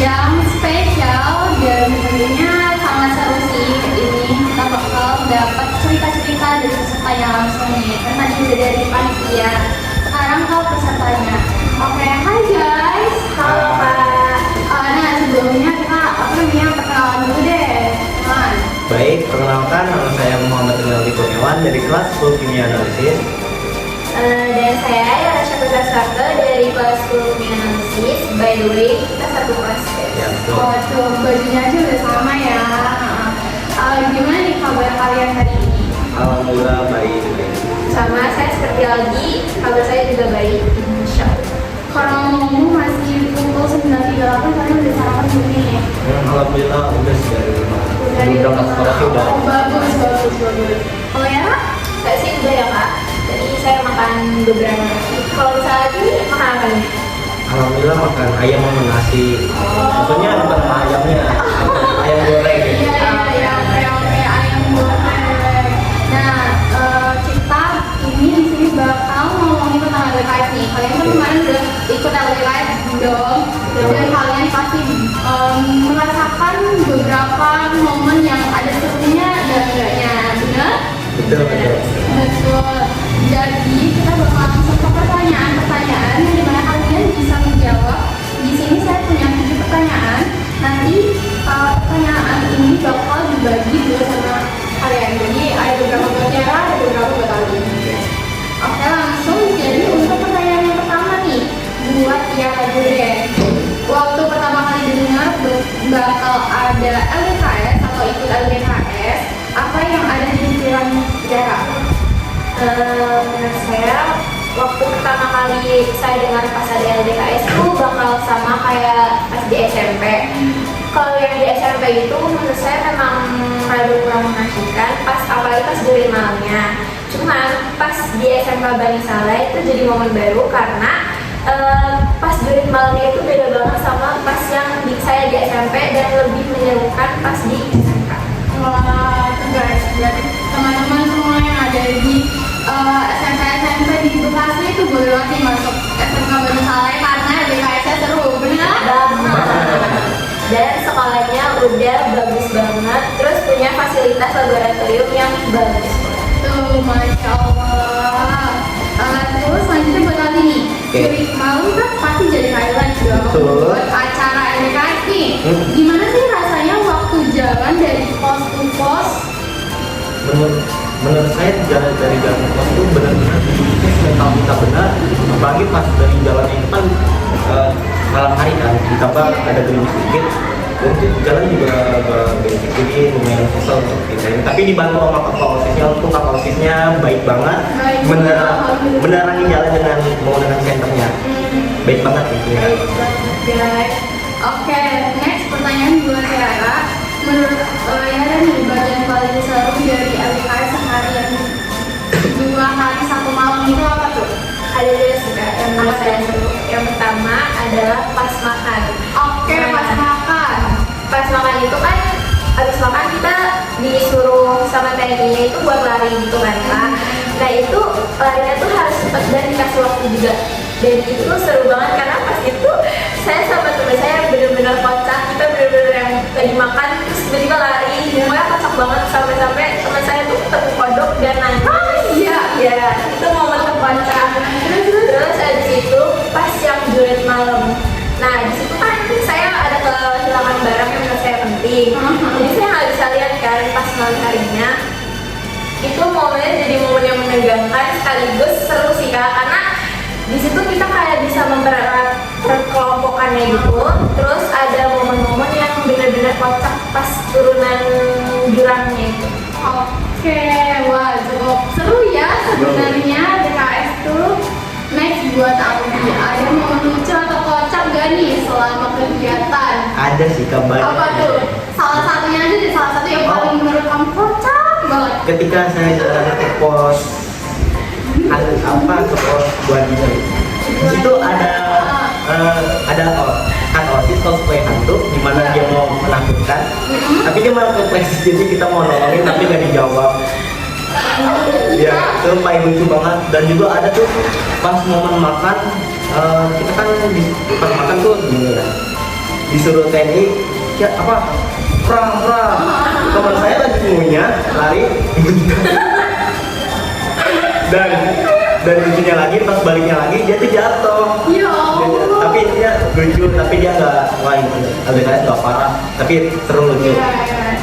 yang spesial dan tentunya sangat seru sih. Ini kita bakal dapat cerita-cerita dari pesertanya langsung nih. Kan tadi udah dari panitia, sekarang kalau pesertanya. Oke, hai guys. Halo Kak. Nah sebelumnya kita perkenalan dulu deh. Baik, perkenalkan nama saya Muhammad Rinaldi Kurniawan dari kelas 10 Kimia Analisis. Dan saya Yara Syafira Sarto dari kelas 10 Kimia Analisis. By the way, kita satu kelas Ya, betul. Oh tuh, bajunya aja udah sama ya. Gimana nih kabar kalian hari ini? Alhamdulillah baik. sama saya seperti lagi, kabar saya juga baik. Insya Allah. Kalau ngomong masih pukul 9.38, kalian udah sarapan belum nih? Alhamdulillah udah sih dari rumah. Udah di Berangkat rumah. sekolah sih udah. Oh, bagus. Kalau ya? Saya sih udah ya Kak. Jadi saya makan beberapa nasi. Kalau misalnya ini makan apa nih? Alhamdulillah makan ayam sama nasi. Maksudnya bukan ayamnya, ayam goreng. Iya, ayam goreng. Nah, kita ini di sini bakal ngomongin tentang LDKS nih. Kalian kan kemarin udah ikut LDKS dong, dan kalian pasti merasakan beberapa momen yang ada serunya dan enggaknya, benar? Betul. Betul. Jadi kita bakal langsung ke pertanyaan yang dimana kalian bisa menjawab. Di sini saya punya 7 pertanyaan. Nanti pertanyaan ini bakal dibagi dua sama kalian. Jadi ada beberapa buat Tiara, ada beberapa buat Ali. Oke, langsung. Jadi untuk pertanyaan yang pertama nih, buat Tiara dulu deh. Waktu pertama kali dengar bakal ada LDKS atau ikut LDKS, apa yang ada di pikiran Tiara? Menurut saya, waktu pertama kali saya dengar pas ada LDKS itu bakal sama kayak pas di SMP. Kalau yang di SMP itu menurut saya memang rada kurang mengasihkan, apalagi pas durin malamnya. Cuman pas di SMP Bani Saleh itu jadi momen baru karena pas durin malamnya itu beda banget sama pas yang saya di SMP dan lebih menyerukan pas di SMK. Wah, itu guys, berarti teman-teman semua yang ada di SMP di Bekasi itu boleh banget nih masuk SMK Bani Saleh karena LDKS-nya seru, benar? Dan sekolahnya udah bagus banget, terus punya fasilitas laboratorium yang bagus. Tuh, Masya Allah. Terus selanjutnya buat nanti nih, juri malam kan pasti jadi highlight dong Betul. buat acara LDKS nih. Gimana sih rasanya waktu jalan dari pos ke pos? Menurut saya jalan dari jalan pos itu benar-benar dibikin mental kita benar. Apalagi pas dari jalan itu kan malam hari kan, ditambah ada gerimis sedikit. Dan itu jalan juga berisik jadi lumayan susah untuk kita ini. Tapi dibantu sama kakak osisnya, untuk kakak osisnya baik banget, menerangi jalan dengan menggunakan senternya. Baik banget gitu ya. Baik banget, guys. Oke, next pertanyaan buat Tiara. Menurut Tiara nih, bagian paling seru dari LDKS seharian 2 hari 1 malam itu apa tuh? Ada dua sih Kak, yang menurut saya seru. Yang pertama adalah pas makan. Oke, pas makan. Pas makan itu kan, habis makan kita disuruh sama TNI-nya itu buat lari gitu kan Kak. Nah itu larinya tuh harus cepat dan dikasih waktu juga. Dan itu seru banget karena pas itu saya sama teman saya bener-bener kocak. Kita bener-bener yang lagi makan terus tiba-tiba lari. Pokoknya kocak banget sampai teman saya tuh ketemu kodok dan nangis. Iya, itu momen terkocak. Terus habis itu pas yang jurit malam. Nah di situ kan saya ada kehilangan barang yang menurut saya penting. Jadi saya nggak bisa lihat kan pas malam harinya. Itu momennya jadi momen yang menegangkan sekaligus seru sih Kak, karena di situ kita kayak bisa mempererat perkelompokannya gitu. Terus ada momen-momen yang benar-benar kocak pas turunan jurangnya itu. Oke, wah cukup seru ya sebenarnya DKS tuh. Next buat Aldi, ada momen lucu atau kocak gak nih selama kegiatan? Ada sih kabar. Apa tuh? Salah satunya aja deh, salah satu yang paling menurut kamu kocak banget. Ketika saya jalan ke pos ke pos Guadina, di situ ada kan osis cosplay hantu di mana dia mau menakutkan, tapi dia malah kepleset, jadi kita mau nolongin tapi nggak dijawab. Ya itu paling lucu banget. Dan juga ada tuh pas momen makan, kita kan di pas makan tuh gini ya, disuruh TNI ya apa perang teman saya lagi ngunyah lari dan lucunya lagi pas baliknya lagi dia tuh jatuh. Ya Allah. Tapi dia lucu, tapi dia nggak wah LDKS nggak parah, tapi seru lucu. Iya, iya.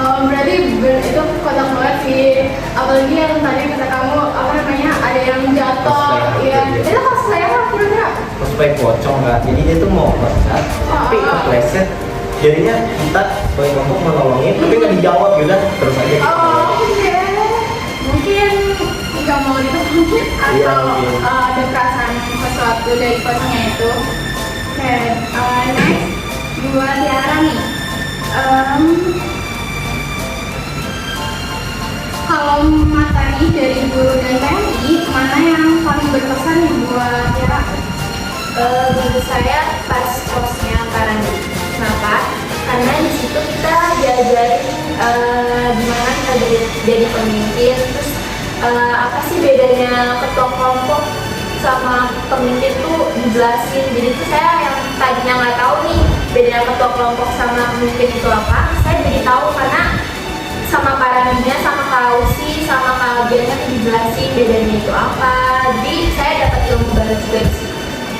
Berarti itu kocak banget sih. Apalagi yang tadi kata kamu apa namanya ada yang jatuh. Cosplay. Iya. Itu cosplay apa kira-kira? Cosplay pocong kan, jadi dia tuh mau loncat, tapi kepleset. Jadinya kita sebagai kelompok menolongin, tapi nggak dijawab juga terus aja. Oh, oke. Mungkin nggak mau ditolongin Iya, atau mungkin. ada perasaan sesuatu dari pocongnya itu. Oke, next buat Tiara nih. Kalau materi dari guru dan TNI, mana yang paling berkesan nih buat Tiara? Menurut saya pas posnya Parandi. Kenapa? Karena di situ kita diajarin gimana kita jadi pemimpin, terus apa sih bedanya ketua kelompok sama pemimpin tuh dijelasin. Jadi tuh saya yang tadinya nggak tahu nih bedanya ketua kelompok sama pemimpin itu apa, saya jadi tahu karena sama Parandinya, sama Kausi, sama Kalbiannya dijelasin bedanya itu apa. Jadi saya dapat ilmu baru juga di situ.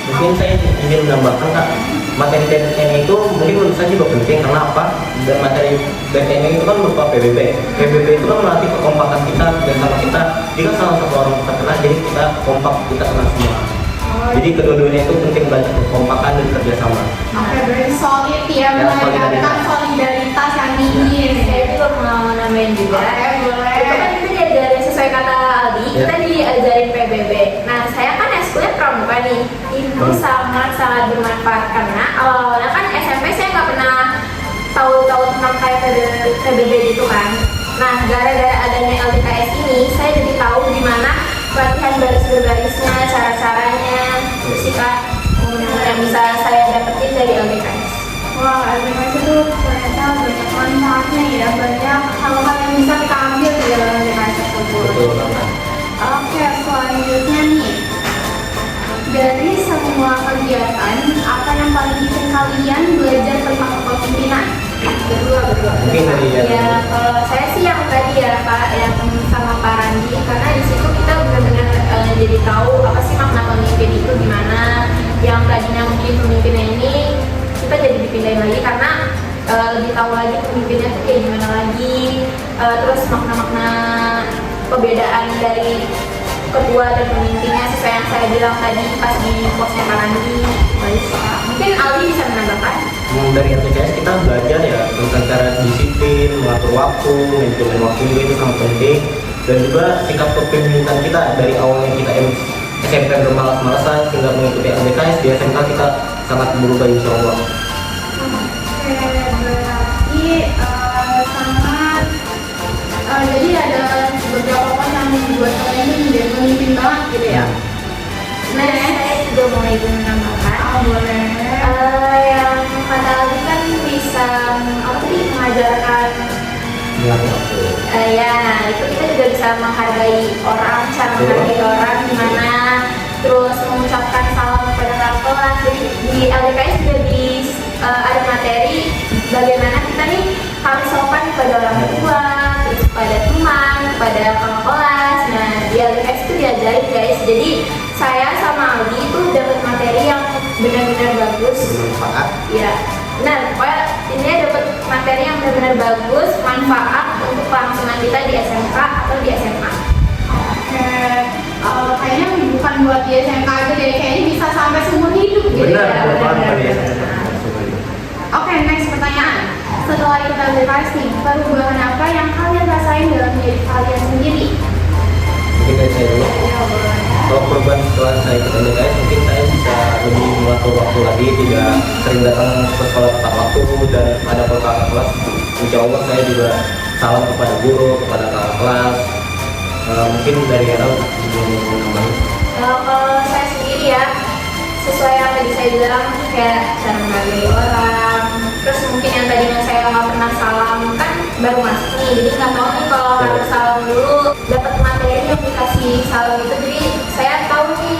Mungkin saya ingin menambahkan Kak, materi TNI itu mungkin menurut saya juga penting karena apa? Dan materi TNI itu kan berupa PBB. PBB itu kan melatih kekompakan kita dan sama kita. Jika salah satu orang terkena, jadi kita kompak, kita kena semua. Jadi kedua-duanya itu penting belajar kekompakan dan kerjasama. Oke, berarti solid ya, menandakan solidaritas yang ingin. Saya juga mau nambahin juga. Oke, boleh. Itu kan kita diajarin sesuai kata Aldi, Ya. kita diajarin PBB. Nah, saya kan eskulnya pramuka nih. Itu sangat bermanfaat karena awal-awalnya kan SMP saya nggak pernah tahu tentang kayak PBB gitu kan. Nah, gara-gara adanya LDKS ini, saya jadi tahu gimana latihan baris-barisnya, cara-caranya, terus sih Kak, yang bisa saya dapetin dari LDKS. Wah, LDKS itu ternyata banyak manfaatnya ya, banyak hal-hal yang bisa kita ambil di dalam LDKS tersebut. Betul banget. Oke, selanjutnya nih, dari semua kegiatan, apa yang paling bikin kalian belajar tentang kepemimpinan? Berdua. Mungkin dari Ya, kalau saya sih yang tadi ya Kak, yang sama Pak Randi, karena di situ kita benar-benar jadi tahu apa sih makna pemimpin itu gimana. Yang tadinya mungkin pemimpinnya ini kita jadi dipindahin lagi karena lebih tahu lagi pemimpinnya tuh kayak gimana lagi. Terus makna-makna perbedaan dari ketua dan pemimpinnya sesuai yang saya bilang tadi pas di posnya Pak Randi. Mungkin Aldi bisa menambahkan. Dari LDKS kita belajar ya tentang cara disiplin, mengatur waktu, manajemen waktu juga itu sangat penting. Dan juga sikap kepemimpinan kita dari awalnya kita SMP bermalas-malasan hingga mengikuti LDKS di SMK kita sangat berubah insya Allah. Oke, berarti sangat jadi ada beberapa poin yang membuat kalian itu menjadi pemimpin banget gitu ya. Nah, saya juga mau izin menambahkan. Boleh. Yang kata Aldi kan bisa apa sih mengajarkan Mengatur waktu. ya, nah itu kita juga bisa menghargai orang, cara menghargai orang gimana, terus mengucapkan salam kepada kakak kelas. Jadi di LDKS juga ada materi bagaimana kita nih harus sopan kepada orang tua, terus kepada teman, kepada kakak kelas. Nah, di LDKS itu diajarin guys. Jadi saya sama Aldi itu dapat materi yang benar-benar bagus. Bermanfaat. Ya, nah pokoknya ini dapat materi yang benar-benar bagus, manfaat untuk kelangsungan kita di SMK atau di SMA. Oke, kayaknya bukan buat di SMK aja deh, kayaknya bisa sampai seumur hidup gitu Benar, ya. benar ya. Oke, next pertanyaan. Setelah ikut LDKS nih, perubahan apa yang kalian rasain dalam diri kalian sendiri? Mungkin dari saya dulu. Ya, boleh. Kalau perubahan setelah saya ikut LDKS mungkin saya bisa lebih mengatur waktu lagi, tidak sering datang ke sekolah tepat waktu dan ada kakak kelas. Insya Allah saya juga salam kepada guru, kepada kakak kelas. Mungkin dari Era belum menambah. Kalau saya sendiri ya, sesuai yang tadi saya bilang kayak cara menghargai orang. Terus mungkin yang tadinya saya nggak pernah salam kan baru masuk nih, jadi nggak tahu nih kalau harus salam dulu. Dapat materi yang dikasih salam itu, jadi saya tahu nih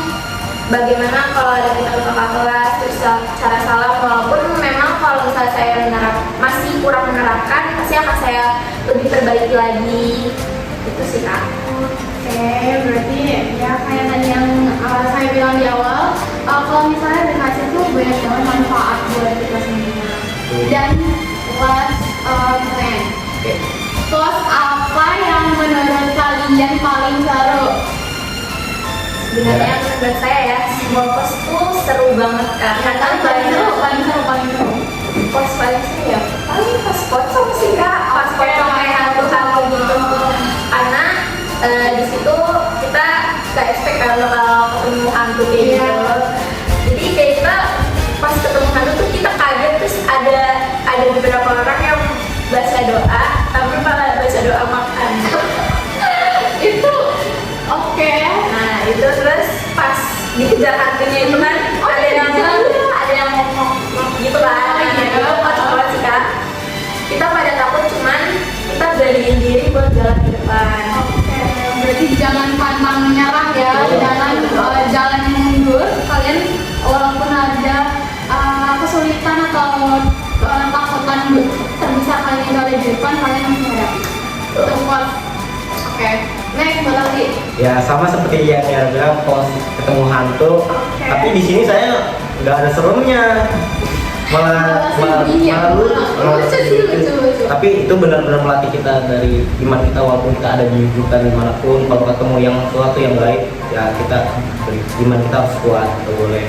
bagaimana kalau ada kita ke kakak kelas, terus cara salam. Walaupun memang kalau misalnya saya masih kurang menerapkan, pasti akan saya lebih perbaiki lagi. Itu sih Kak. Oke, berarti ya kayak tadi yang saya bilang di awal, kalau misalnya edukasi itu banyak banget manfaat buat kita semua. Dan last pertanyaan, plus apa yang menurut kalian paling seru? Sebenarnya menurut saya ya, semua pos itu seru banget Kak. Karena Paling seru, banyak paling seru, paling seru. pos paling seru ya. Paling pas pocong sih Kak, pas pocong kayak hantu-hantu gitu. Karena di situ kita gak expect kan bakal ketemu hantu kayak gitu. Jadi kayak kita pas ketemu hantu tuh kita kaget, terus ada beberapa orang yang baca doa, tapi malah baca doa makan. Itu oke. Nah itu terus pas dikejar hantunya itu kan ada yang ngomong gitu kan. Nah itu kocak banget sih Kak. Kita pada takut, cuman kita beraniin diri buat jalan ke depan. Oke, berarti jangan pantang menyerah ya, jangan mundur. Kalian walaupun ada kesulitan atau takutan terbesar kalian yang ada di depan, kalian harus menghadapi. Itu kuat. Oke, next berarti. Ya sama seperti yang Tiara bilang, pos ketemu hantu. Tapi di sini saya nggak ada seremnya, malah lucu. Tapi itu benar-benar melatih kita dari iman kita, walaupun kita ada di hutan dimanapun, kalau ketemu yang sesuatu yang baik, ya kita iman kita harus kuat, nggak boleh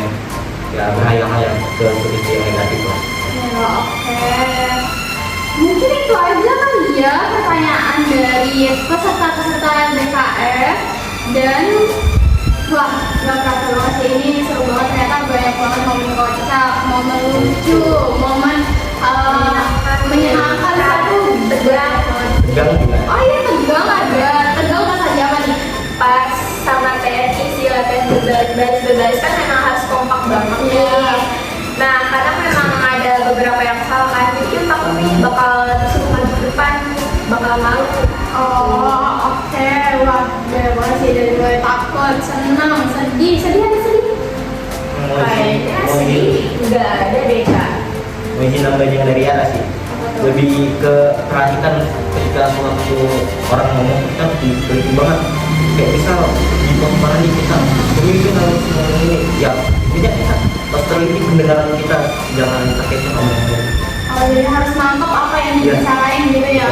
ya berhayal-hayal ke sisi yang negatif lah. Ya, oke. Mungkin itu aja kali ya pertanyaan dari peserta-peserta DKF. Dan wah, gak kerasa banget sih, ini seru banget, ternyata banyak banget momen kocak, momen lucu, momen menyenangkan, satu tegang. Tegang juga. Oh iya, tegang ada. Tegang pas aja apa nih? Pas sama TNI sih latihan berbaris kan memang harus kompak banget nih. Nah karena memang ada beberapa yang salah kan, jadi takut nih bakal disuruh maju ke depan, bakal malu. Oh oke, wah banyak banget sih, dari mulai takut, senang, sedih ada sedih. Kayaknya sih nggak ada deh Kak. Mau izin nambahin yang dari Yara sih, lebih ke perhatikan ketika suatu orang ngomong, kita harus teliti banget. Kayak misal di paparan ini kita pemimpin harus ngomong ini, ya tidak, kita harus teliti pendengaran kita, jangan pakai ngomong. Oh jadi harus nangkep apa yang dibicarain gitu ya.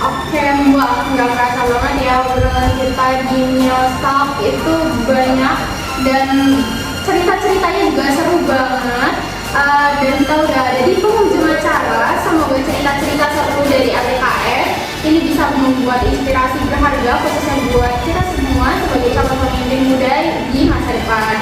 Oke Mbak, nggak kerasa banget ya obrolan kita di Milstalk itu banyak, dan cerita-ceritanya juga seru banget. Dan kita udah ada di penghujung acara. Semoga cerita-cerita seru dari LDKF ini bisa membuat inspirasi berharga khususnya buat kita semua sebagai calon pemimpin muda di masa depan.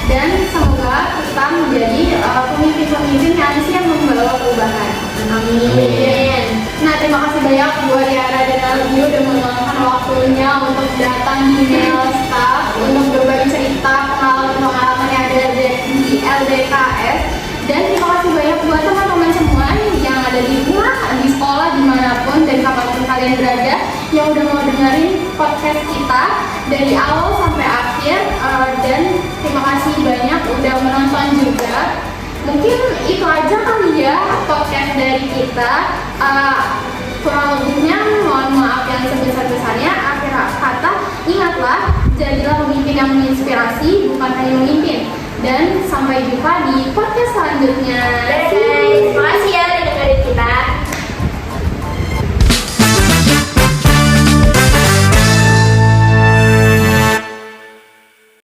Dan semoga kita menjadi pemimpin-pemimpin yang siap membawa perubahan. Amin. Nah, terima kasih banyak buat Yara dan Albi udah meluangkan waktunya untuk datang di Milstalk untuk berbagi cerita pengalaman-pengalaman yang ada di LDKF. Dan terima kasih banyak buat teman-teman semua yang ada di rumah, di sekolah, dimanapun dan kapanpun kalian berada yang udah mau dengerin podcast kita dari awal sampai akhir. Dan terima kasih banyak udah menonton juga. Mungkin itu aja kali ya podcast dari kita. Kurang lebihnya mohon maaf yang sebesar-besarnya. Akhir kata, ingatlah, jadilah pemimpin yang menginspirasi, bukan hanya memimpin. Dan sampai jumpa di podcast selanjutnya. Dadah guys, makasih ya.